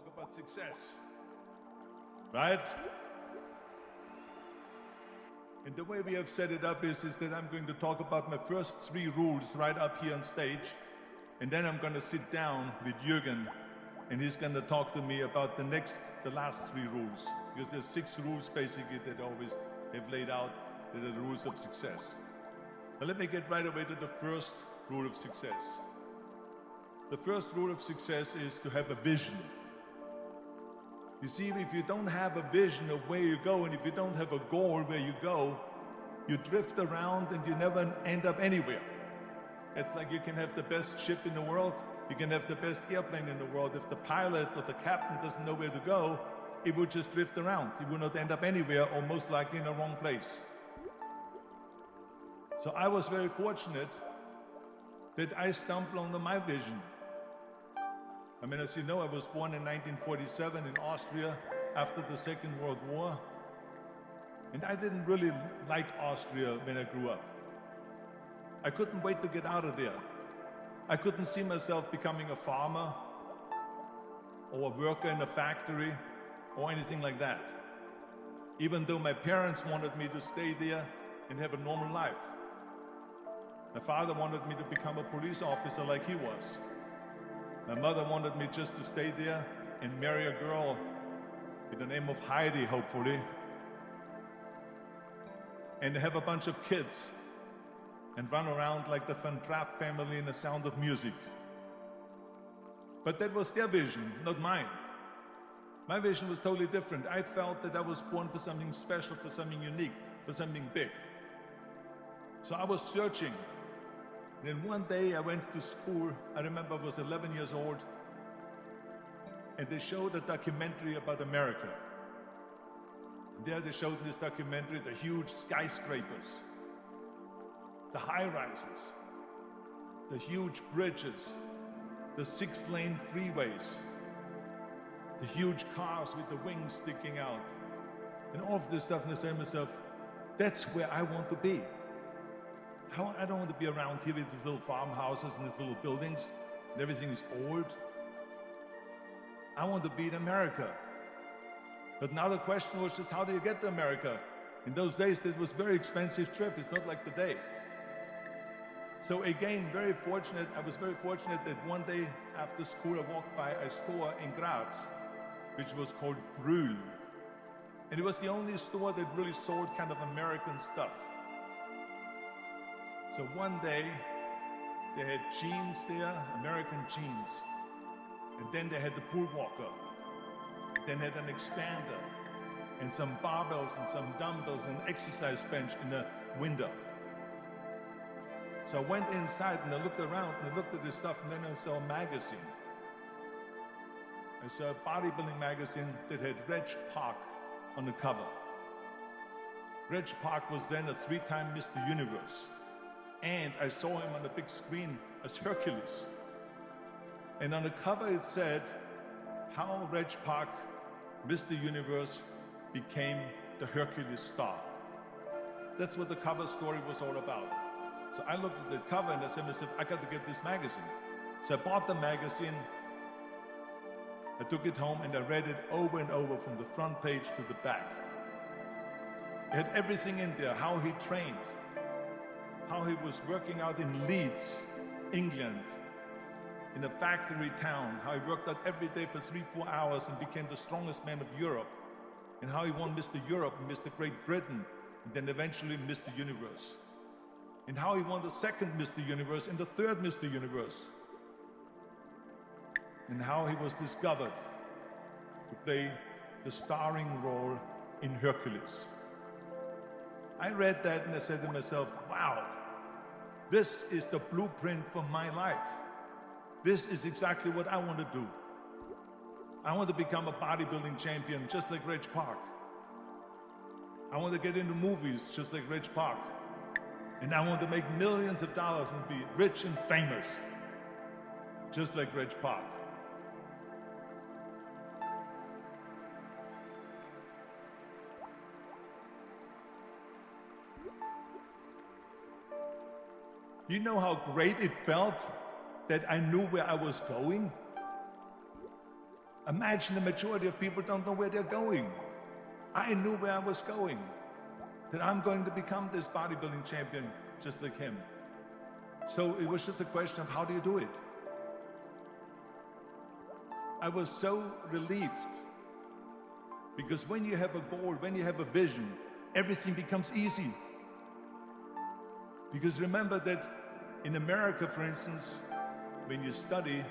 talk about success, right? And the way we have set it up is that I'm going to talk about my first 3 rules right up here on stage, and then I'm going to sit down with Jürgen, and he's going to talk to me about the last 3 rules, because there's 6 rules basically that I always have laid out that are the rules of success. Now let me get right away to the first rule of success. The first rule of success is to have a vision. You see, if you don't have a vision of where you go, and if you don't have a goal where you go, you drift around and you never end up anywhere. It's like you can have the best ship in the world, you can have the best airplane in the world. If the pilot or the captain doesn't know where to go, it would just drift around. It would not end up anywhere, or most likely in the wrong place. So I was very fortunate that I stumbled onto my vision. I mean, as you know, I was born in 1947 in Austria after the Second World War. And I didn't really like Austria when I grew up. I couldn't wait to get out of there. I couldn't see myself becoming a farmer or a worker in a factory or anything like that. Even though my parents wanted me to stay there and have a normal life. My father wanted me to become a police officer like he was. My mother wanted me just to stay there and marry a girl with the name of Heidi, hopefully, and have a bunch of kids and run around like the Van Trapp family in The Sound of Music. But that was their vision, not mine. My vision was totally different. I felt that I was born for something special, for something unique, for something big. So I was searching. Then one day I went to school. I remember I was 11 years old, and they showed a documentary about America. And there they showed in this documentary the huge skyscrapers, the high-rises, the huge bridges, the 6-lane freeways, the huge cars with the wings sticking out, and all of this stuff. And I said to myself, that's where I want to be. I don't want to be around here with these little farmhouses and these little buildings, and everything is old. I want to be in America. But now the question was just, how do you get to America? In those days, it was a very expensive trip. It's not like today. So again, I was very fortunate that one day after school, I walked by a store in Graz, which was called Brühl. And it was the only store that really sold kind of American stuff. So one day, they had jeans there, American jeans. And then they had the pool walker. Then they had an expander, and some barbells and some dumbbells and an exercise bench in the window. So I went inside and I looked around and I looked at this stuff, and then I saw a magazine. I saw a bodybuilding magazine that had Reg Park on the cover. Reg Park was then a 3-time Mr. Universe. And I saw him on the big screen as Hercules. And on the cover it said, how Reg Park, Mr. Universe, became the Hercules star. That's what the cover story was all about. So I looked at the cover and I said to myself, I got to get this magazine. So I bought the magazine, I took it home and I read it over and over from the front page to the back. It had everything in there, how he trained, how he was working out in Leeds, England, in a factory town, how he worked out every day for 3-4 hours and became the strongest man of Europe, and how he won Mr. Europe and Mr. Great Britain, and then eventually Mr. Universe, and how he won the 2nd Mr. Universe and the 3rd Mr. Universe, and how he was discovered to play the starring role in Hercules. I read that and I said to myself, wow, this is the blueprint for my life. This is exactly what I want to do. I want to become a bodybuilding champion just like Reg Park. I want to get into movies just like Reg Park. And I want to make millions of dollars and be rich and famous just like Reg Park. You know how great it felt that I knew where I was going? Imagine the majority of people don't know where they're going. I knew where I was going, that I'm going to become this bodybuilding champion just like him. So it was just a question of how do you do it? I was so relieved, because when you have a goal, when you have a vision, everything becomes easy. Because remember that in America, for instance, when you study,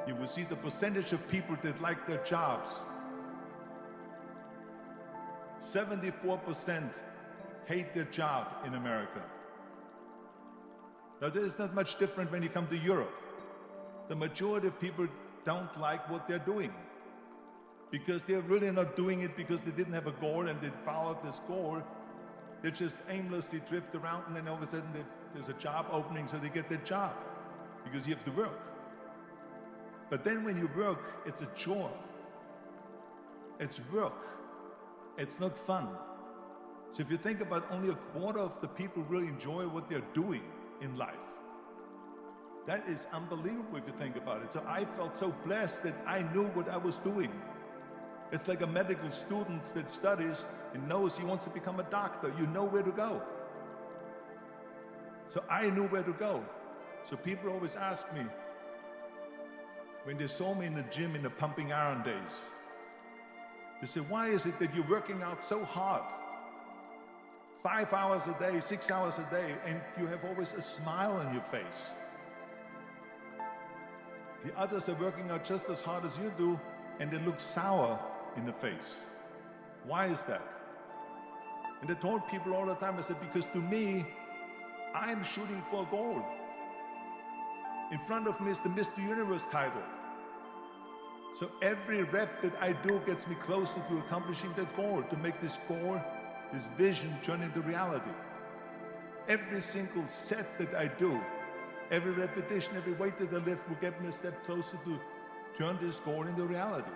you will see the percentage of people that like their jobs. 74% hate their job in America. Now, there is not much different when you come to Europe. The majority of people don't like what they're doing, because they're really not doing it because they didn't have a goal and they followed this goal. They just aimlessly drift around, and then all of a sudden there's a job opening, so they get their job, because you have to work. But then when you work, it's a chore. It's work. It's not fun. So if you think about, only a quarter of the people really enjoy what they're doing in life. That is unbelievable if you think about it. So I felt so blessed that I knew what I was doing. It's like a medical student that studies and knows he wants to become a doctor. You know where to go. So I knew where to go. So people always ask me, when they saw me in the gym in the pumping iron days, they say, why is it that you're working out so hard? 5 hours a day, 6 hours a day, and you have always a smile on your face. The others are working out just as hard as you do, and they look sour in the face. Why is that? And I told people all the time, I said, because to me, I'm shooting for a goal. In front of me is the Mr. Universe title. So every rep that I do gets me closer to accomplishing that goal, to make this goal, this vision, turn into reality. Every single set that I do, every repetition, every weight that I lift will get me a step closer to turn this goal into reality.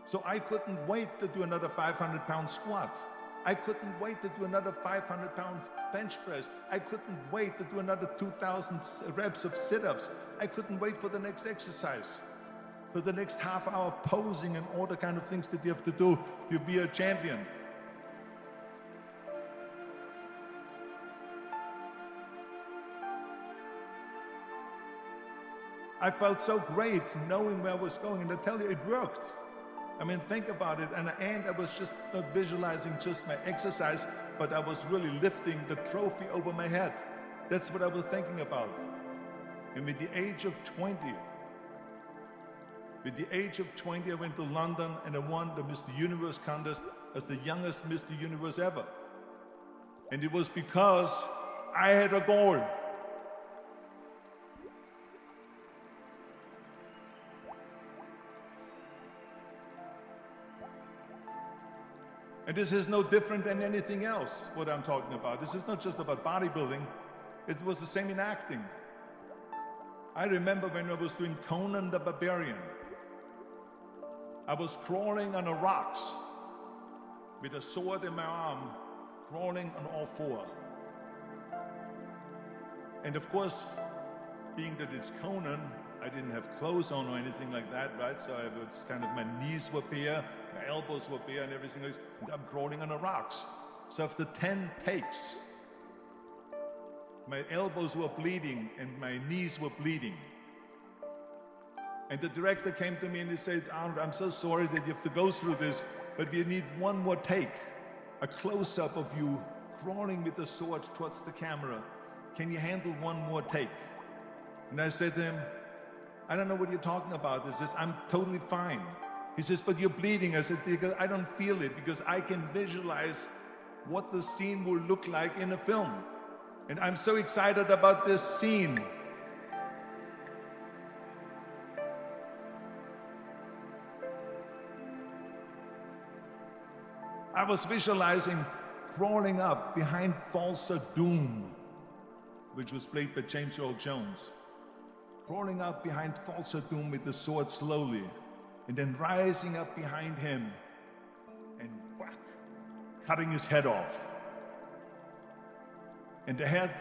So I couldn't wait to do another 500-pound squat. I couldn't wait to do another 500-pound bench press. I couldn't wait to do another 2,000 reps of sit-ups. I couldn't wait for the next exercise, for the next half hour of posing and all the kind of things that you have to do to be a champion. I felt so great knowing where I was going, and I tell you, it worked. I mean, think about it. And I was just not visualizing just my exercise, but I was really lifting the trophy over my head. That's what I was thinking about. And with the age of 20, I went to London and I won the Mr. Universe contest as the youngest Mr. Universe ever. And it was because I had a goal. And this is no different than anything else, what I'm talking about. This is not just about bodybuilding. It was the same in acting. I remember when I was doing Conan the Barbarian. I was crawling on the rocks with a sword in my arm, crawling on all four. And of course, being that it's Conan, I didn't have clothes on or anything like that, right? So I was kind of, my knees were bare, my elbows were bare and everything else, and I'm crawling on the rocks. So after 10 takes, my elbows were bleeding and my knees were bleeding. And the director came to me and he said, Arnold, I'm so sorry that you have to go through this, but we need one more take, a close-up of you crawling with the sword towards the camera. Can you handle one more take? And I said to him, I don't know what you're talking about. He says, I'm totally fine. He says, but you're bleeding. I said, because I don't feel it, because I can visualize what the scene will look like in a film. And I'm so excited about this scene. I was visualizing crawling up behind Thulsa Doom, which was played by James Earl Jones. Crawling up behind Thulsa Doom with the sword slowly, and then rising up behind him and whack, cutting his head off. And the head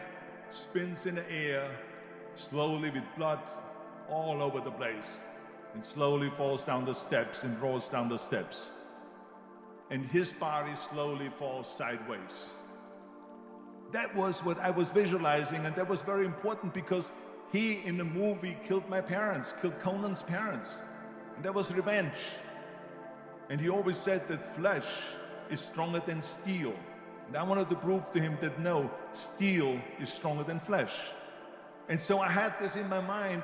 spins in the air slowly with blood all over the place. and slowly falls down the steps and rolls down the steps. And his body slowly falls sideways. That was what I was visualizing, and that was very important because he, in the movie, killed my parents, killed Conan's parents. And that was revenge. And he always said that flesh is stronger than steel. And I wanted to prove to him that no, steel is stronger than flesh. And so I had this in my mind.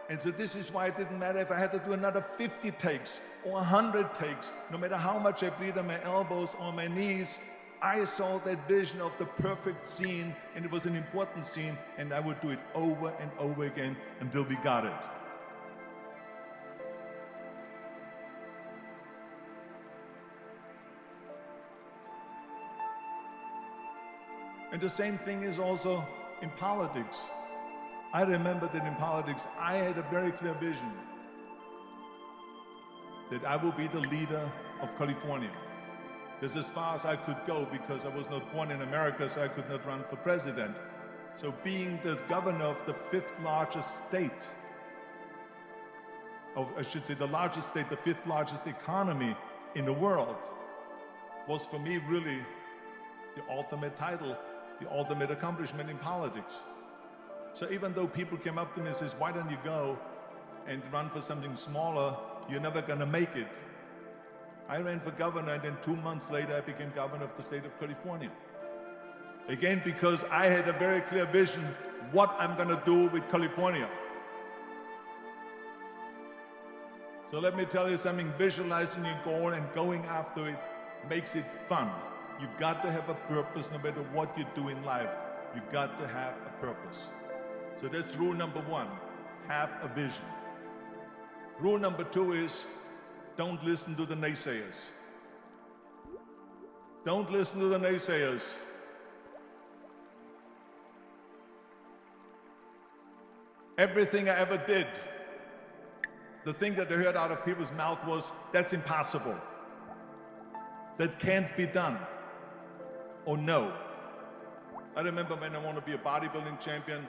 And so this is why it didn't matter if I had to do another 50 takes or 100 takes, no matter how much I bleed on my elbows or my knees. I saw that vision of the perfect scene, and it was an important scene, and I would do it over and over again until we got it. And the same thing is also in politics. I remember that in politics, I had a very clear vision that I will be the leader of California. This is as far as I could go because I was not born in America, so I could not run for president. So being the governor of the fifth largest state, I should say the largest state, the fifth largest economy in the world, was for me really the ultimate title, the ultimate accomplishment in politics. So even though people came up to me and says, why don't you go and run for something smaller, you're never gonna make it. I ran for governor, and then 2 months later I became governor of the state of California. Again, because I had a very clear vision what I'm gonna do with California. So let me tell you something, visualizing your goal and going after it makes it fun. You've got to have a purpose no matter what you do in life. You've got to have a purpose. So that's rule number one, have a vision. Rule number two is, don't listen to the naysayers. Don't listen to the naysayers. Everything I ever did, the thing that I heard out of people's mouth was, that's impossible. That can't be done. Or no. I remember when I wanted to be a bodybuilding champion,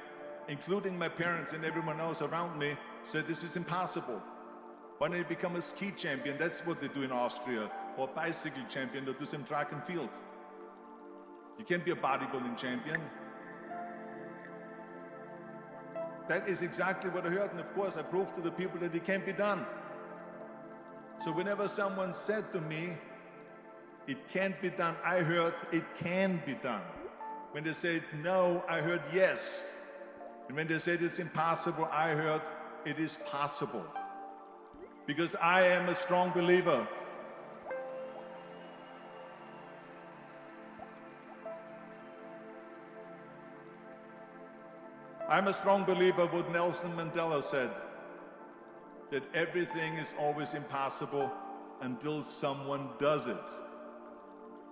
including my parents and everyone else around me, said this is impossible. Why don't you become a ski champion? That's what they do in Austria. Or a bicycle champion, or do some track and field. You can't be a bodybuilding champion. That is exactly what I heard, and of course I proved to the people that it can't be done. So whenever someone said to me, it can't be done, I heard it can be done. When they said no, I heard yes. And when they said it's impossible, I heard it is possible. Because I am a strong believer. I'm a strong believer of what Nelson Mandela said, that everything is always impossible until someone does it.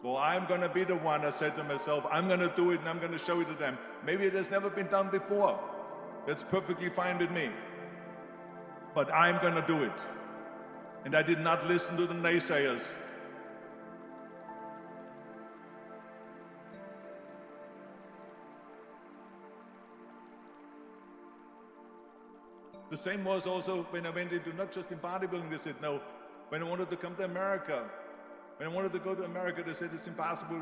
Well, I'm going to be the one, I said to myself, I'm going to do it and I'm going to show it to them. Maybe it has never been done before. That's perfectly fine with me. But I'm going to do it. And I did not listen to the naysayers. The same was also when I went into, not just in bodybuilding, they said no. When I wanted to come to America, when I wanted to go to America, they said it's impossible.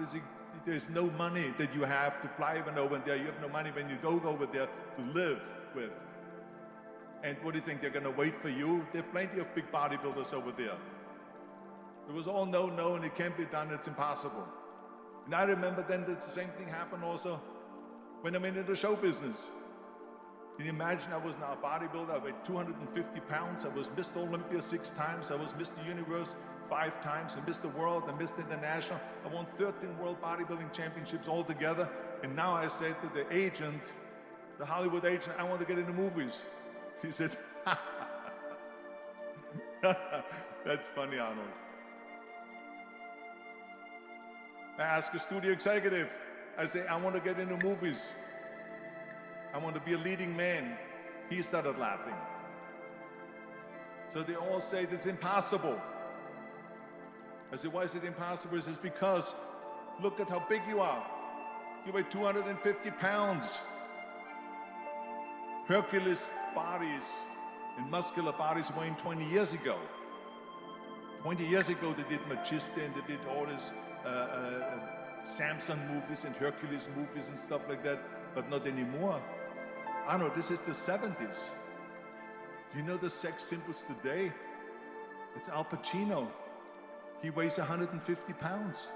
There's no money that you have to fly even over there. You have no money when you go over there to live with. And what do you think, they're going to wait for you? There are plenty of big bodybuilders over there. It was all no, and it can't be done, it's impossible. And I remember then that the same thing happened also when I went into the show business. Can you imagine, I was now a bodybuilder, I weighed 250 pounds, I was Mr. Olympia 6 times, I was Mr. Universe 5 times, I Mr. World, I Mr. International, I won 13 World Bodybuilding Championships altogether, and now I said to the agent, the Hollywood agent, I want to get into movies. He said, that's funny, Arnold. I asked a studio executive, I say, I want to get into movies. I want to be a leading man. He started laughing. So they all say it's impossible. I said, why is it impossible? He says, because look at how big you are. You weigh 250 pounds. Hercules bodies in muscular bodies weighing 20 years ago. 20 years ago, they did Machista and they did all these Samson movies and Hercules movies and stuff like that, but not anymore. I know, this is the 70s. You know the sex symbols today? It's Al Pacino. He weighs 150 pounds.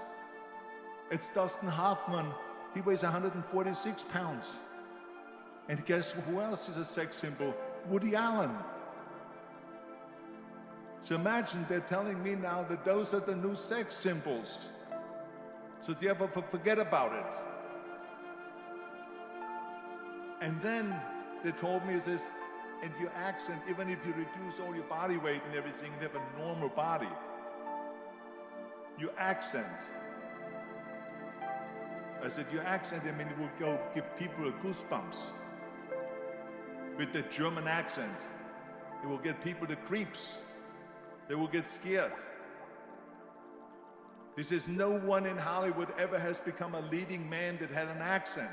It's Dustin Hoffman. He weighs 146 pounds. And guess who else is a sex symbol? Woody Allen. So imagine they're telling me now that those are the new sex symbols. So therefore forget about it. And then they told me, this, and your accent, even if you reduce all your body weight and everything and have a normal body, your accent, I said, your accent, I mean, it will go give people a goosebumps. With the German accent, it will get people the creeps. They will get scared. He says, no one in Hollywood ever has become a leading man that had an accent.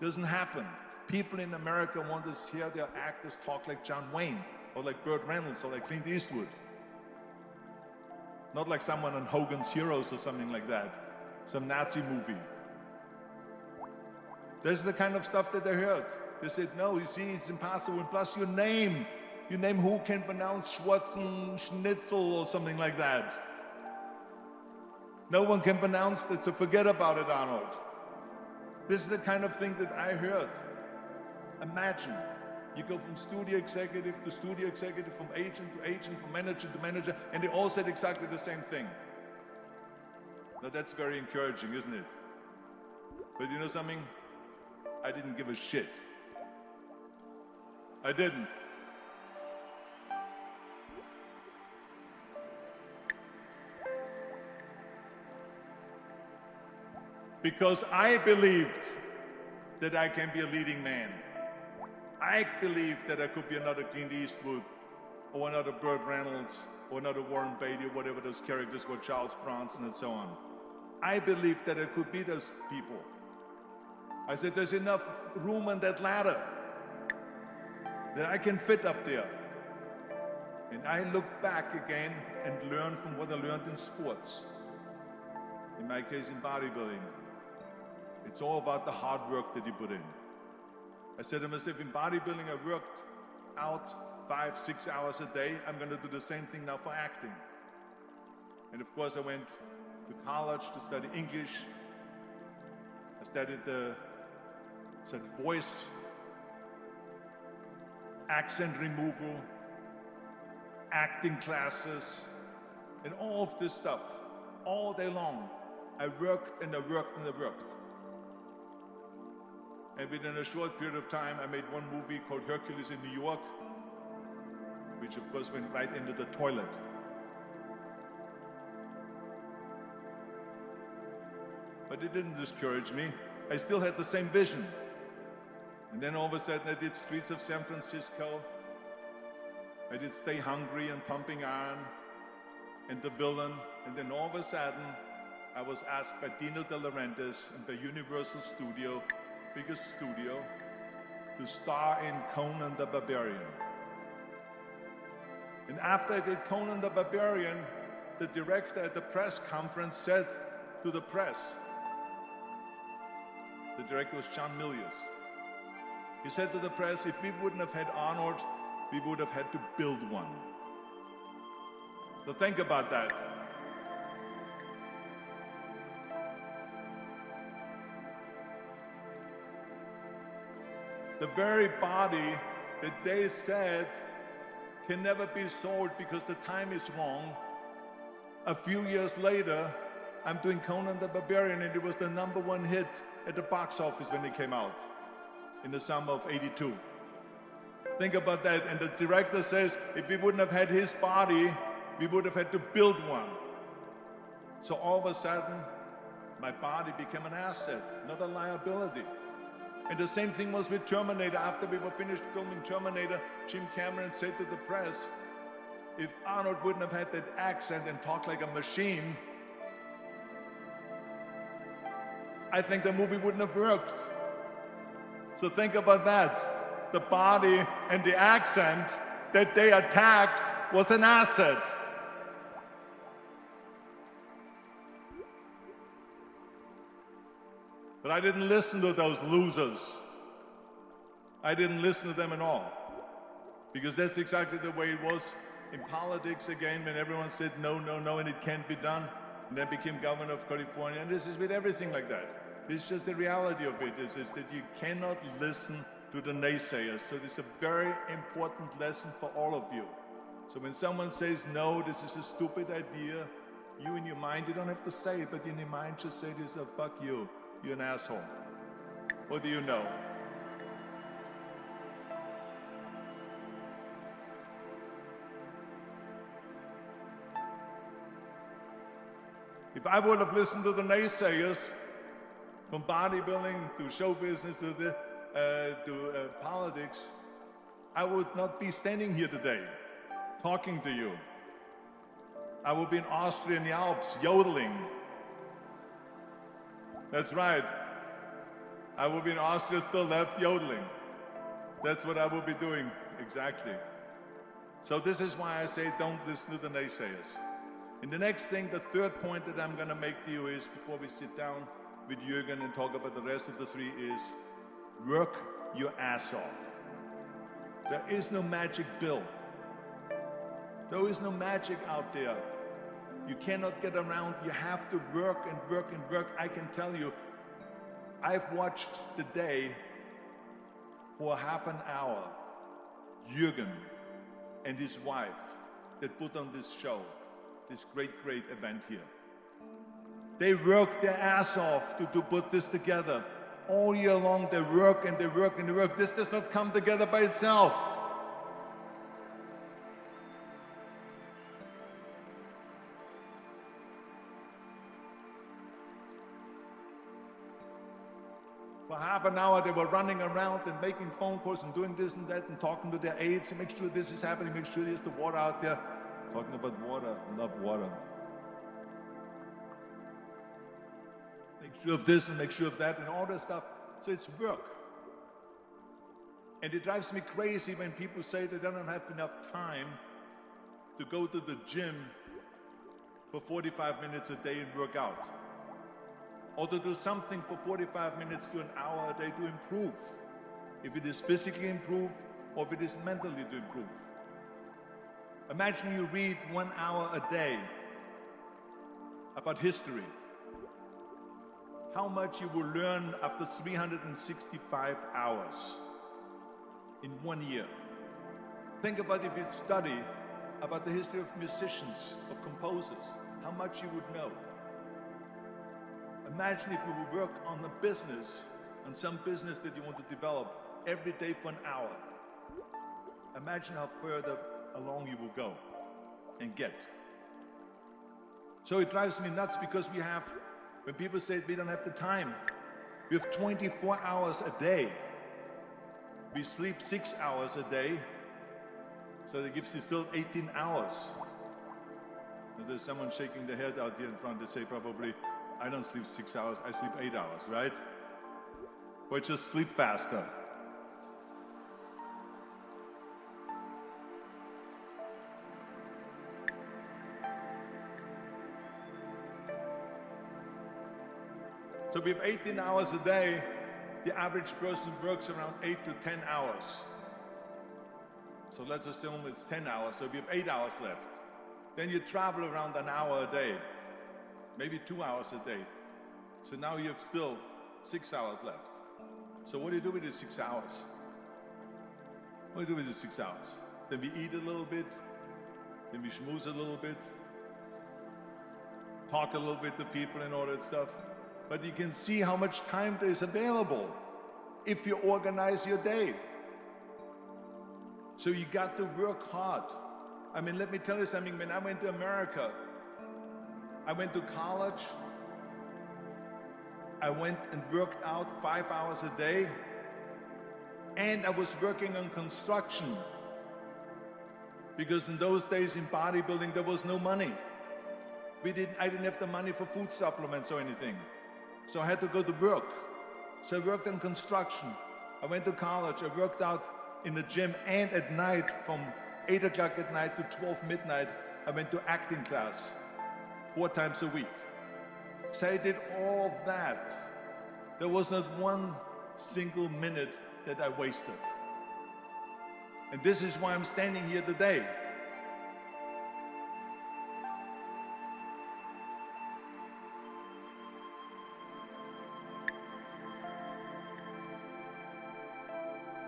Doesn't happen. People in America want to hear their actors talk like John Wayne, or like Burt Reynolds, or like Clint Eastwood. Not like someone on Hogan's Heroes or something like that. Some Nazi movie. This is the kind of stuff that they heard. They said, no, you see, it's impossible. And plus your name who can pronounce Schwarzenegger or something like that. No one can pronounce that, so forget about it, Arnold. This is the kind of thing that I heard. Imagine, you go from studio executive to studio executive, from agent to agent, from manager to manager, and they all said exactly the same thing. Now that's very encouraging, isn't it? But you know something? I didn't give a shit. I didn't. Because I believed that I can be a leading man. I believed that I could be another Clint Eastwood, or another Burt Reynolds, or another Warren Beatty, or whatever those characters were, Charles Bronson and so on. I believed that I could be those people. I said, there's enough room on that ladder that I can fit up there. And I looked back again and learned from what I learned in sports. In my case, in bodybuilding. It's all about the hard work that you put in. I said to myself, in bodybuilding, I worked out 5-6 hours a day. I'm going to do the same thing now for acting. And of course, I went to college to study English. I studied voice, accent removal, acting classes, and all of this stuff, all day long. I worked and I worked and I worked. And within a short period of time, I made one movie called Hercules in New York, which of course went right into the toilet. But it didn't discourage me. I still had the same vision. And then all of a sudden I did Streets of San Francisco. I did Stay Hungry and Pumping Iron and The Villain. And then all of a sudden I was asked by Dino De Laurentiis and by Universal Studio, biggest studio, to star in Conan the Barbarian. And after I did Conan the Barbarian, the director at the press conference said to the press, the director was John Milius. He said to the press, if we wouldn't have had Arnold, we would have had to build one. So think about that. The very body that they said can never be sold because the time is wrong. A few years later, I'm doing Conan the Barbarian, and it was the #1 hit at the box office when it came out in the summer of '82. Think about that. And the director says, if we wouldn't have had his body, we would have had to build one. So all of a sudden, my body became an asset, not a liability. And the same thing was with Terminator. After we were finished filming Terminator, Jim Cameron said to the press, if Arnold wouldn't have had that accent and talked like a machine, I think the movie wouldn't have worked. So think about that. The body and the accent that they attacked was an asset. But I didn't listen to those losers. I didn't listen to them at all. Because that's exactly the way it was in politics again, when everyone said no, no, no, and it can't be done. And then became governor of California. And this is with everything like that. It's just the reality of it is that you cannot listen to the naysayers. So this is a very important lesson for all of you. So when someone says, no, this is a stupid idea, you in your mind, you don't have to say it, but in your mind just say this, oh, fuck you, you're an asshole. What do you know? If I would have listened to the naysayers, from bodybuilding to show business to politics, I would not be standing here today talking to you. I would be in Austria in the Alps yodeling. That's right. I would be in Austria still left yodeling. That's what I would be doing, exactly. So this is why I say don't listen to the naysayers. And the next thing, the third point that I'm going to make to you is, before we sit down with Jürgen and talk about the rest of the three, is work your ass off. There is no magic pill. There is no magic out there. You cannot get around. You have to work and work and work. I can tell you, I've watched the day for half an hour, Jürgen and his wife that put on this show, this great event here. They work their ass off to put this together. All year long they work and they work and they work. This does not come together by itself. For half an hour they were running around and making phone calls and doing this and that and talking to their aides and make sure this is happening, make sure there's the water out there. Talking about water, I love water. Make sure of this and make sure of that and all that stuff. So it's work. And it drives me crazy when people say they don't have enough time to go to the gym for 45 minutes a day and work out. Or to do something for 45 minutes to an hour a day to improve. If it is physically improve or if it is mentally to improve. Imagine you read 1 hour a day about history. How much you will learn after 365 hours in 1 year. Think about if you study about the history of musicians, of composers, how much you would know. Imagine if you would work on a business, on some business that you want to develop every day for an hour. Imagine how further along you will go and get. So it drives me nuts because we have, when people say we don't have the time, we have 24 hours a day. We sleep 6 hours a day, so that gives you still 18 hours. Now there's someone shaking their head out here in front. They say probably, I don't sleep 6 hours, I sleep 8 hours, right? Or just sleep faster. So we have 18 hours a day. The average person works around 8 to 10 hours. So let's assume it's 10 hours, so we have 8 hours left. Then you travel around an hour a day, maybe 2 hours a day. So now you have still 6 hours left. So what do you do with these 6 hours? What do you do with these 6 hours? Then we eat a little bit, then we schmooze a little bit, talk a little bit to people and all that stuff. But you can see how much time there is available if you organize your day. So you got to work hard. I mean, let me tell you something. When I went to America, I went to college. I went and worked out 5 hours a day. And I was working on construction. Because in those days in bodybuilding, there was no money. I didn't have the money for food supplements or anything. So I had to go to work. So I worked on construction. I went to college. I worked out in the gym and at night from 8 o'clock at night to 12 midnight, I went to acting class 4 times a week. So I did all of that. There was not one single minute that I wasted. And this is why I'm standing here today.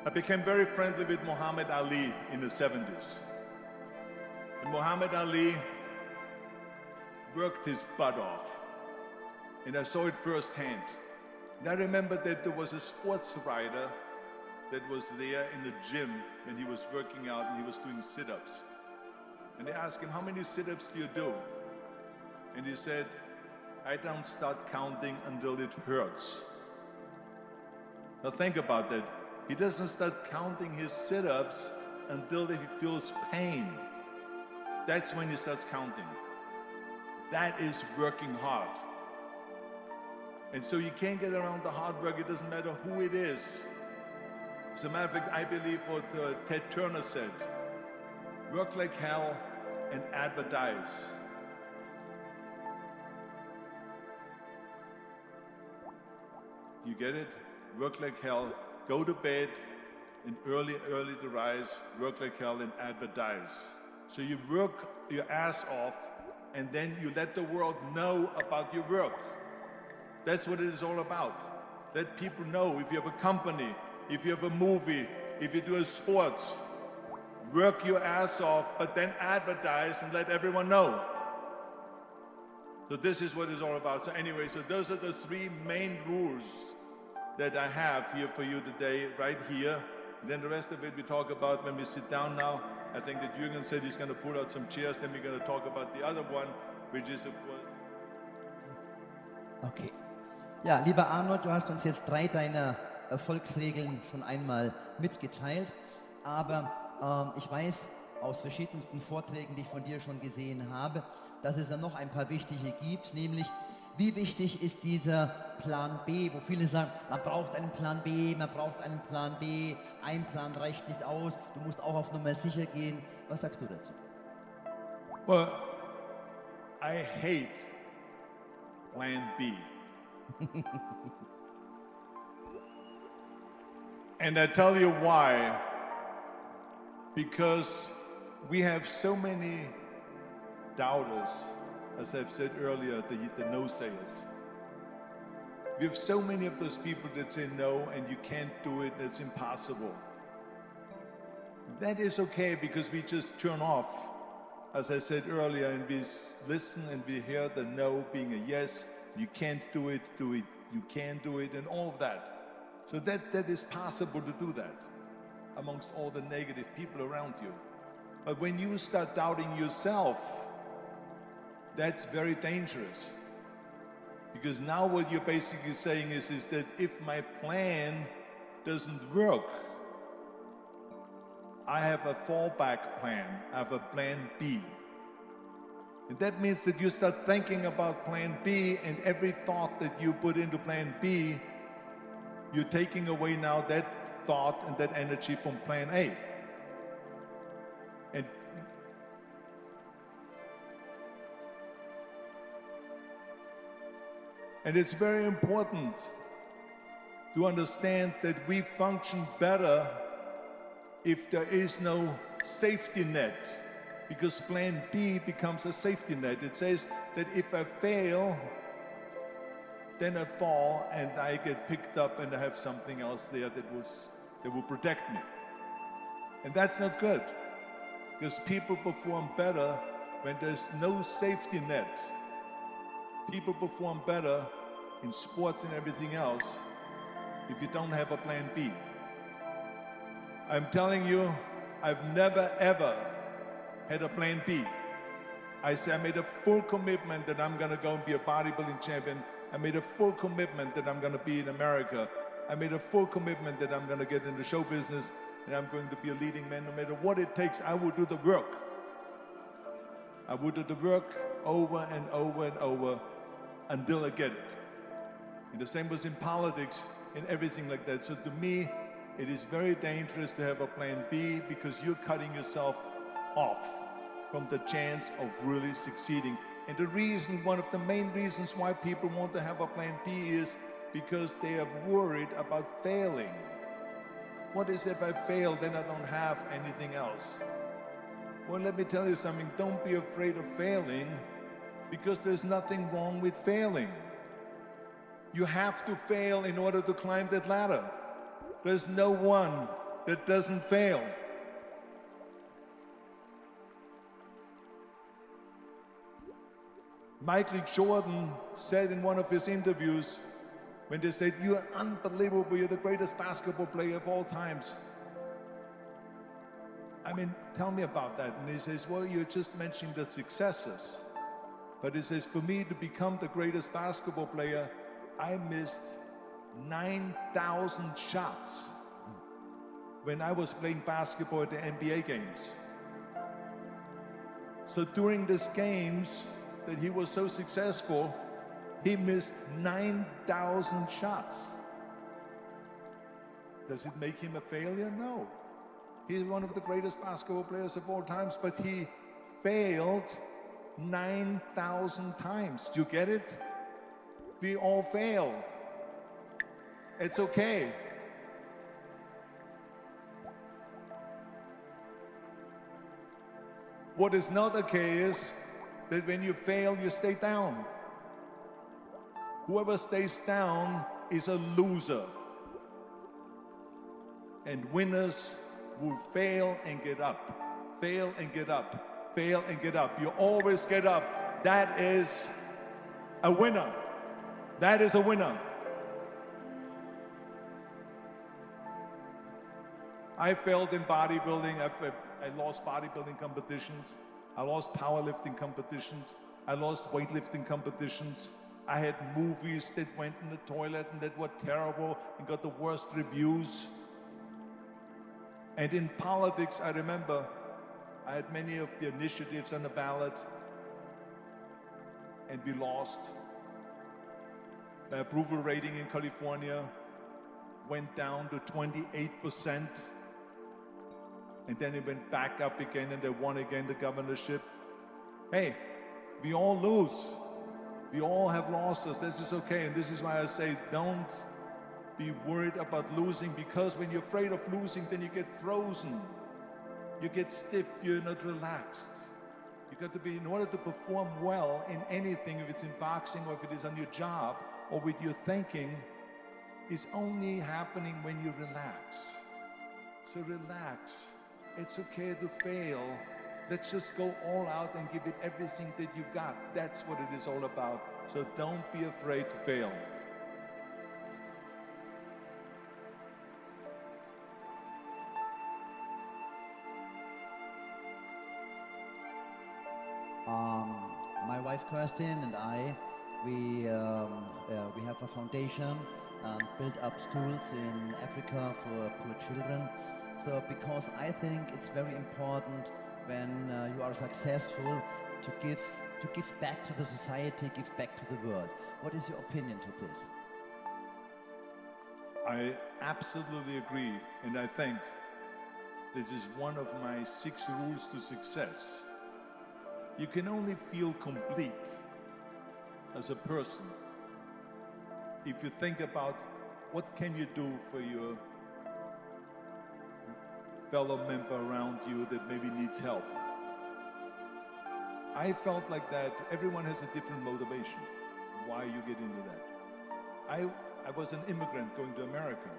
I became very friendly with Muhammad Ali in the 70s. And Muhammad Ali worked his butt off. And I saw it firsthand. And I remember that there was a sports writer that was there in the gym when he was working out and he was doing sit-ups. And they asked him, how many sit-ups do you do? And he said, I don't start counting until it hurts. Now think about that. He doesn't start counting his sit-ups until he feels pain. That's when he starts counting. That is working hard. And so you can't get around the hard work. It doesn't matter who it is. As a matter of fact, I believe what Ted Turner said, work like hell and advertise. You get it? Work like hell, go to bed, and early to rise, work like hell and advertise. So you work your ass off, and then you let the world know about your work. That's what it is all about. Let people know if you have a company, if you have a movie, if you do sports, work your ass off, but then advertise and let everyone know. So this is what it's all about. So anyway, so those are the 3 main rules that I have here for you today, right here. And then the rest of it we talk about when we sit down now. I think that Jürgen said he's going to pull out some chairs, then we're going to talk about the other one, which is of course... Okay. Ja, lieber Arnold, du hast uns jetzt 3 deiner Erfolgsregeln schon einmal mitgeteilt, aber ich weiß aus verschiedensten Vorträgen, die ich von dir schon gesehen habe, dass es dann noch ein paar wichtige gibt, nämlich wie wichtig ist dieser Plan B, wo viele sagen, man braucht einen Plan B, man braucht einen Plan B, ein Plan reicht nicht aus, du musst auch auf Nummer sicher gehen. Was sagst du dazu? Well, I hate Plan B. And I tell you why. Because we have so many doubters, as I've said earlier, the no-sayers. We have so many of those people that say no and you can't do it, that's impossible. That is okay because we just turn off, as I said earlier, and we listen and we hear the no being a yes. You can't do it, you can do it, and all of that. So that is possible to do that amongst all the negative people around you. But when you start doubting yourself, that's very dangerous. Because now what you're basically saying is that if my plan doesn't work, I have a fallback plan, I have a plan B. And that means that you start thinking about plan B, and every thought that you put into plan B, you're taking away now that thought and that energy from plan A. And it's very important to understand that we function better if there is no safety net, because plan B becomes a safety net. It says that if I fail, then I fall and I get picked up and I have something else there that will protect me. And that's not good, because people perform better when there's no safety net. People perform better in sports and everything else if you don't have a plan B. I'm telling you, I've never ever had a plan B. I made a full commitment that I'm gonna go and be a bodybuilding champion. I made a full commitment that I'm gonna be in America. I made a full commitment that I'm gonna get into show business and I'm going to be a leading man. No matter what it takes, I will do the work. I will do the work over and over and over until I get it. And the same was in politics and everything like that. So to me, it is very dangerous to have a plan B, because you're cutting yourself off from the chance of really succeeding. And the reason, one of the main reasons why people want to have a plan B is because they are worried about failing. What is if I fail, then I don't have anything else? Well, let me tell you something, don't be afraid of failing, because there's nothing wrong with failing. You have to fail in order to climb that ladder. There's no one that doesn't fail. Michael Jordan said in one of his interviews, when they said, "You're unbelievable, you're the greatest basketball player of all times." I mean, tell me about that. And he says, "Well, you're just mentioning the successes." But he says, "For me to become the greatest basketball player, I missed 9,000 shots when I was playing basketball at the NBA games." So during these games that he was so successful, he missed 9,000 shots. Does it make him a failure? No. He's one of the greatest basketball players of all times, but he failed 9,000 times. Do you get it? We all fail. It's okay. What is not okay is that when you fail, you stay down. Whoever stays down is a loser. And winners will fail and get up, fail and get up, fail and get up. You always get up. That is a winner. That is a winner. I failed in bodybuilding. I lost bodybuilding competitions. I lost powerlifting competitions. I lost weightlifting competitions. I had movies that went in the toilet and that were terrible and got the worst reviews. And in politics, I remember I had many of the initiatives on the ballot, and we lost. My approval rating in California went down to 28%, and then it went back up again, and they won again the governorship. Hey, we all lose. We all have losses. This is okay, and this is why I say don't be worried about losing, because when you're afraid of losing, then you get frozen. You get stiff, you're not relaxed. You got to be, in order to perform well in anything, if it's in boxing or if it is on your job or with your thinking, is only happening when you relax. So relax. It's okay to fail. Let's just go all out and give it everything that you got. That's what it is all about. So don't be afraid to fail. My wife Kirsten and I, we have a foundation and built up schools in Africa for poor children. So because I think it's very important when you are successful to give back to the society, give back to the world. What is your opinion to this? I absolutely agree, and I think this is one of my 6 rules to success. You can only feel complete as a person if you think about what can you do for your fellow member around you that maybe needs help. I felt like that everyone has a different motivation why you get into that. I was an immigrant going to America,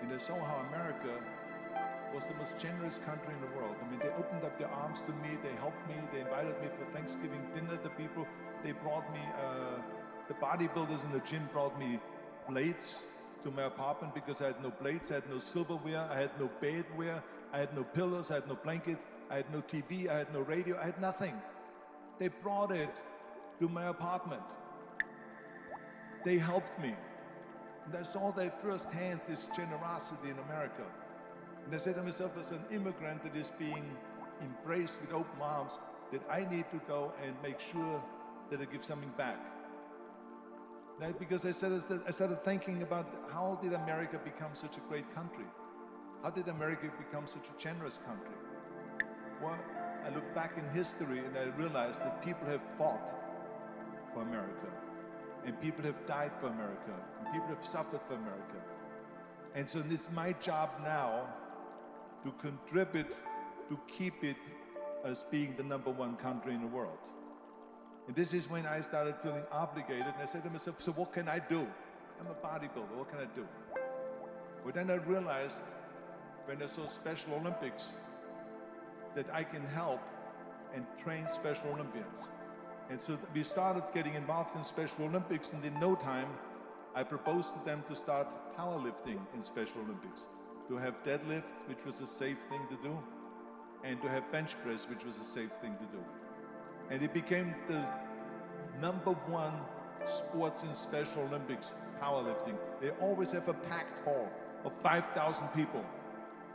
and I saw how America was the most generous country in the world. I mean, they opened up their arms to me, they helped me, they invited me for Thanksgiving dinner. The people, they brought me, the bodybuilders in the gym brought me plates to my apartment because I had no plates, I had no silverware, I had no bedware, I had no pillows, I had no blanket, I had no TV, I had no radio, I had nothing. They brought it to my apartment. They helped me. And I saw that firsthand, this generosity in America. And I said to myself, as an immigrant that is being embraced with open arms, that I need to go and make sure that I give something back. Right? Because I started thinking about how did America become such a great country? How did America become such a generous country? Well, I look back in history and I realize that people have fought for America, and people have died for America, and people have suffered for America. And so it's my job now to contribute to keep it as being the #1 country in the world. And this is when I started feeling obligated, and I said to myself, so what can I do? I'm a bodybuilder, what can I do? But then I realized, when I saw Special Olympics, that I can help and train Special Olympians. And so we started getting involved in Special Olympics, and in no time, I proposed to them to start powerlifting in Special Olympics, to have deadlift, which was a safe thing to do, and to have bench press, which was a safe thing to do. And it became the #1 sports in Special Olympics, powerlifting. They always have a packed hall of 5,000 people.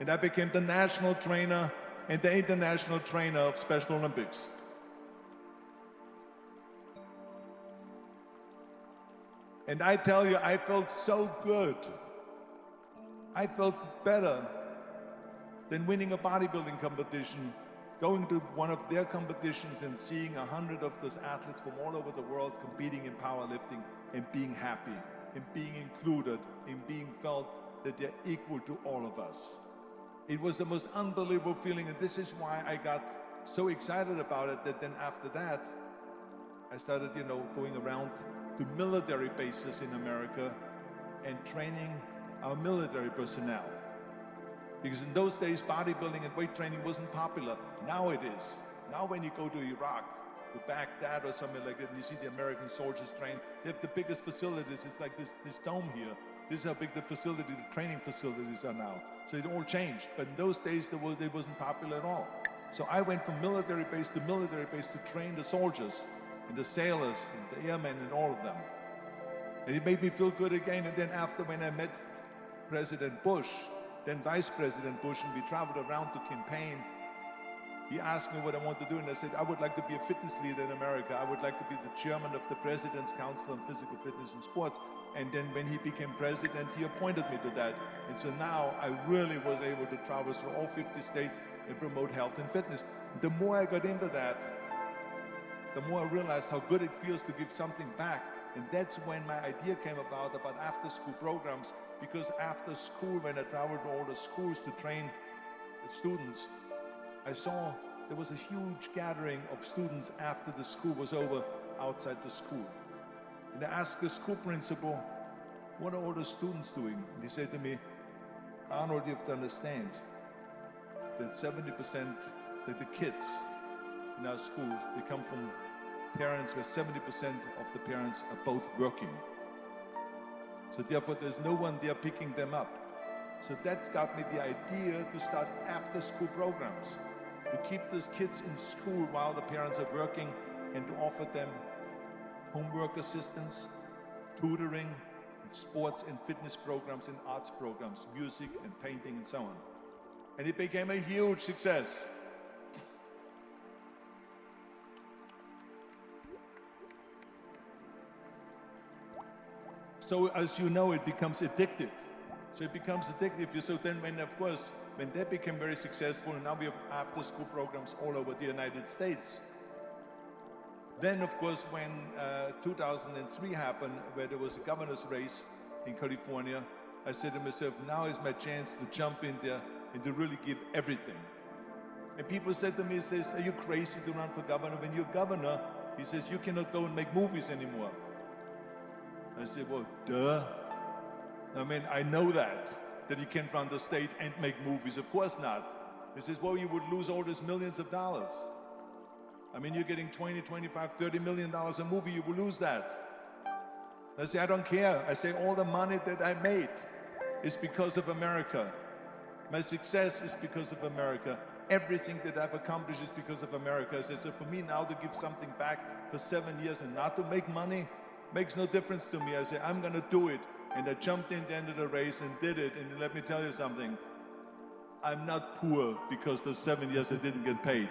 And I became the national trainer and the international trainer of Special Olympics. And I tell you, I felt so good. I felt better than winning a bodybuilding competition, going to one of their competitions and seeing 100 of those athletes from all over the world competing in powerlifting and being happy, and being included, and being felt that they're equal to all of us. It was the most unbelievable feeling, and this is why I got so excited about it, that then after that, I started, going around to military bases in America and training our military personnel. Because in those days, bodybuilding and weight training wasn't popular. Now it is. Now when you go to Iraq, to Baghdad or something like that, and you see the American soldiers train, they have the biggest facilities. It's like this dome here. This is how big the training facilities are now. So it all changed. But in those days, it wasn't popular at all. So I went from military base to train the soldiers and the sailors and the airmen and all of them. And it made me feel good again. And then after, when I met President Bush, then Vice President Bush, and we traveled around to campaign, he asked me what I want to do, and I said, I would like to be a fitness leader in America. I would like to be the chairman of the President's Council on Physical Fitness and Sports. And then when he became president, he appointed me to that. And so now I really was able to travel through all 50 states and promote health and fitness. The more I got into that, the more I realized how good it feels to give something back. And that's when my idea came about after-school programs, because after school, when I traveled to all the schools to train the students, I saw there was a huge gathering of students after the school was over outside the school. And I asked the school principal, what are all the students doing? And he said to me, Arnold, you have to understand that 70%, that the kids in our schools, they come from parents where 70% of the parents are both working. So therefore, there's no one there picking them up. So that's got me the idea to start after-school programs, to keep those kids in school while the parents are working, and to offer them homework assistance, tutoring, sports and fitness programs and arts programs, music and painting and so on. And it became a huge success. So as you know, it becomes addictive. So it becomes addictive. So then when that became very successful, and now we have after-school programs all over the United States. Then, of course, when 2003 happened, where there was a governor's race in California, I said to myself, now is my chance to jump in there and to really give everything. And people said to me, are you crazy to run for governor? When you're governor, he says, you cannot go and make movies anymore. I said, well, duh. I mean, I know that you can't run the state and make movies. Of course not. He says, well, you would lose all these millions of dollars. I mean, you're getting 20, 25, $30 million a movie, you will lose that. I say, I don't care. I say, all the money that I made is because of America. My success is because of America. Everything that I've accomplished is because of America. I say, so for me now to give something back for 7 years and not to make money makes no difference to me. I say, I'm going to do it. And I jumped in the end of the race and did it. And let me tell you something. I'm not poor because those 7 years I didn't get paid.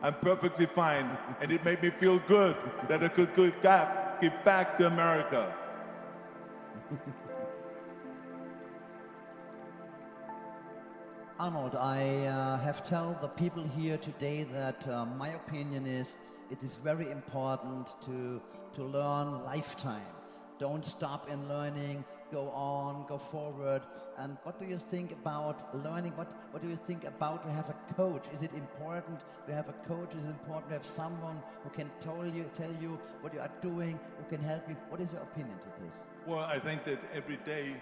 I'm perfectly fine, and it made me feel good that I could give back to America. Arnold, I have told the people here today that my opinion is it is very important to learn lifetime. Don't stop in learning, go on, go forward. And what do you think about learning? What do you think about to have a coach? Is it important to have a coach? Is it important to have someone who can tell you what you are doing, who can help you? What is your opinion to this? Well, I think that every day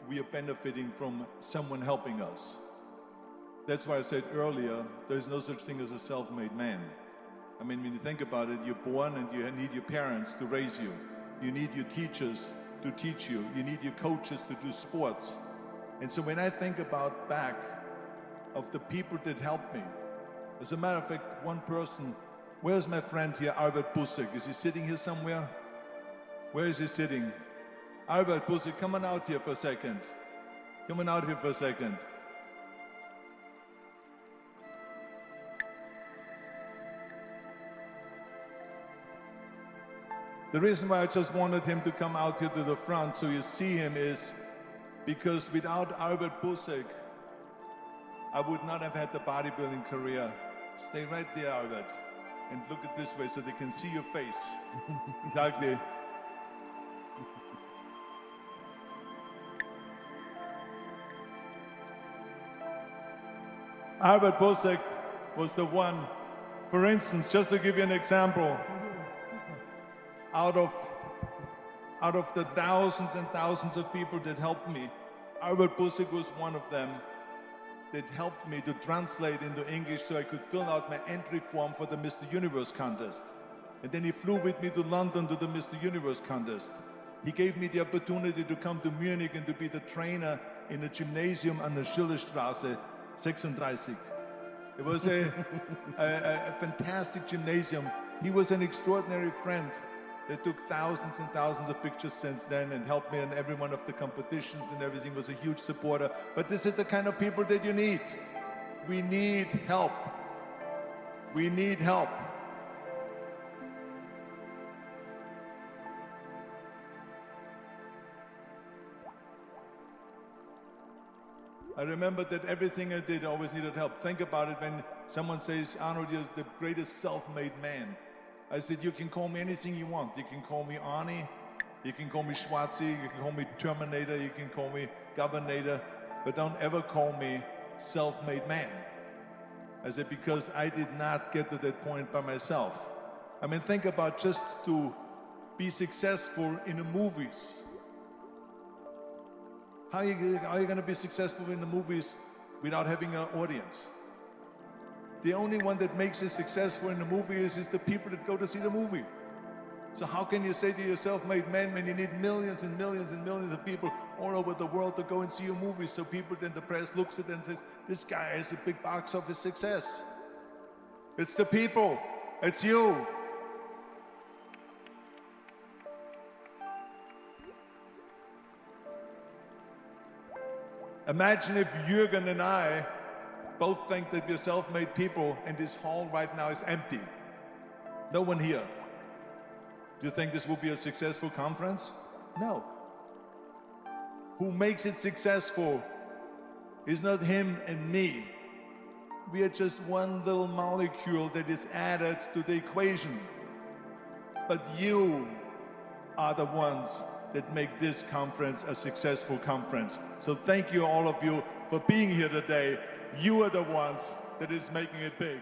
we are benefiting from someone helping us. That's why I said earlier, there's no such thing as a self-made man. I mean, when you think about it, you're born and you need your parents to raise you. You need your teachers to teach you. You need your coaches to do sports. And so when I think about back of the people that helped me, as a matter of fact, one person, where's my friend here, Albert Busek? Is he sitting here somewhere? Where is he sitting? Albert Busek, come on out here for a second. Come on out here for a second. The reason why I just wanted him to come out here to the front so you see him is because without Albert Busek, I would not have had the bodybuilding career. Stay right there, Albert, and look at this way so they can see your face. Exactly. Albert Busek was the one, for instance, just to give you an example, out of the thousands and thousands of people that helped me, Arnold Schwarzenegger was one of them that helped me to translate into English so I could fill out my entry form for the Mr. Universe contest. And then he flew with me to London to the Mr. Universe contest. He gave me the opportunity to come to Munich and to be the trainer in a gymnasium on the Schillerstraße 36. It was a fantastic gymnasium. He was an extraordinary friend. They took thousands and thousands of pictures since then and helped me in every one of the competitions and everything, was a huge supporter. But this is the kind of people that you need. We need help. We need help. I remember that everything I did always needed help. Think about it when someone says, Arnold, you're the greatest self-made man. I said, you can call me anything you want. You can call me Arnie, you can call me Schwarzi, you can call me Terminator, you can call me Governator, but don't ever call me self-made man. I said, because I did not get to that point by myself. I mean, think about just to be successful in the movies. How are you going to be successful in the movies without having an audience? The only one that makes you successful in the movie is the people that go to see the movie. So how can you say to yourself, made man, when you need millions and millions and millions of people all over the world to go and see your movies, so people, then the press looks at it and says, this guy has a big box office success. It's the people. It's you. Imagine if Jürgen and I both think that we're self-made people and this hall right now is empty. No one here. Do you think this will be a successful conference? No. Who makes it successful is not him and me. We are just one little molecule that is added to the equation. But you are the ones that make this conference a successful conference. So thank you, all of you, for being here today. You are the ones that is making it big.